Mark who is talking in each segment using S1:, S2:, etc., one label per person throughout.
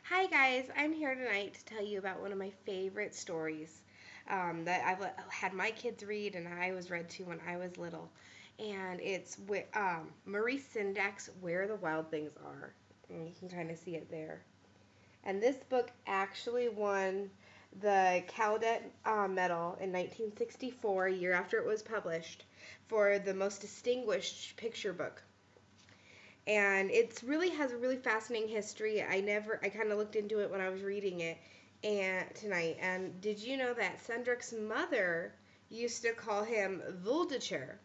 S1: Hi guys, I'm here tonight to tell you about one of my favorite stories that had my kids read and I was read to when I was little. And it's Maurice Sendak's Where the Wild Things Are. And you can kind of see it there. And this book actually won the Caldet Medal in 1964, a year after it was published, for the most distinguished picture book. And it's really has a really fascinating history. I kind of looked into it when I was reading it and tonight. And did you know that Sendrak's mother used to call him Vuldicher,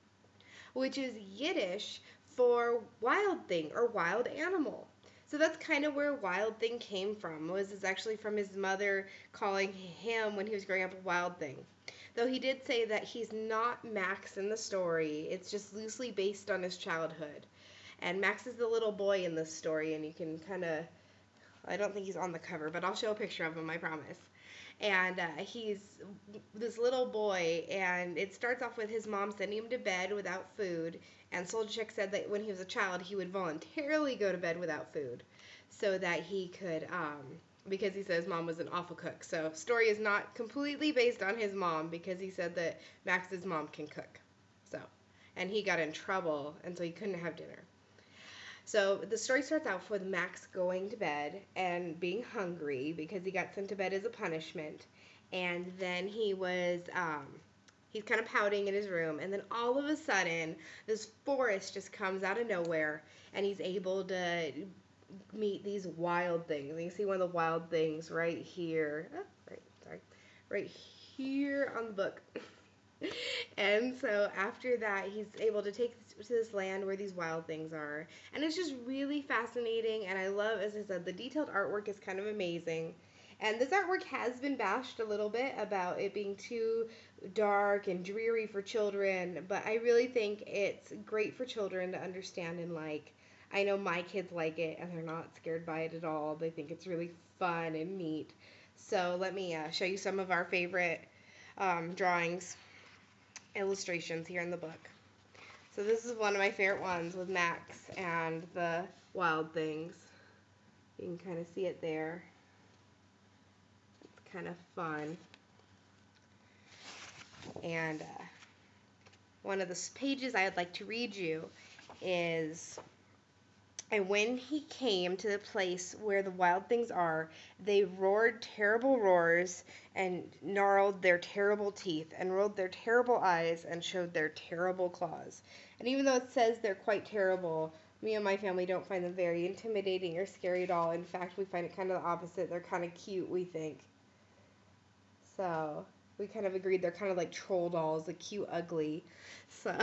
S1: which is Yiddish for wild thing or wild animal. So that's kind of where wild thing came from. Was it's actually from his mother calling him when he was growing up a wild thing. Though he did say that he's not Max in the story. It's just loosely based on his childhood. And Max is the little boy in this story, and you can kind of, I don't think he's on the cover, but I'll show a picture of him, I promise. And he's this little boy, and it starts off with his mom sending him to bed without food. And Solchek said that when he was a child, he would voluntarily go to bed without food so that he could, because he says mom was an awful cook. So story is not completely based on his mom because he said that Max's mom can cook. So, and he got in trouble, and so he couldn't have dinner. So the story starts out with Max going to bed and being hungry because he got sent to bed as a punishment. And then he's kind of pouting in his room. And then all of a sudden, this forest just comes out of nowhere. And he's able to meet these wild things. And you can see one of the wild things right here. Oh, right here on the book. And so after that, he's able to take to this land where these wild things are. And it's just really fascinating. And I love, as I said, the detailed artwork is kind of amazing. And this artwork has been bashed a little bit about it being too dark and dreary for children. But I really think it's great for children to understand and like. I know my kids like it and they're not scared by it at all. They think it's really fun and neat. So let me show you some of our favorite drawings illustrations here in the book. So this is one of my favorite ones with Max and the wild things. You can kind of see it there. It's kind of fun. And one of the pages I'd like to read you is, and when he came to the place where the wild things are, they roared terrible roars and gnarled their terrible teeth and rolled their terrible eyes and showed their terrible claws. And even though it says they're quite terrible, me and my family don't find them very intimidating or scary at all. In fact, we find it kind of the opposite. They're kind of cute, we think. So we kind of agreed they're kind of like troll dolls, the cute, ugly. So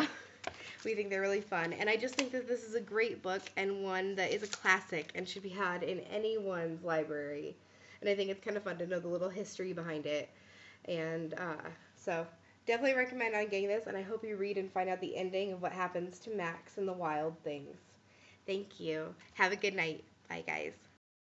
S1: we think they're really fun. And I just think that this is a great book and one that is a classic and should be had in anyone's library. And I think it's kind of fun to know the little history behind it. And so definitely recommend on getting this. And I hope you read and find out the ending of what happens to Max and the wild things. Thank you. Have a good night. Bye, guys.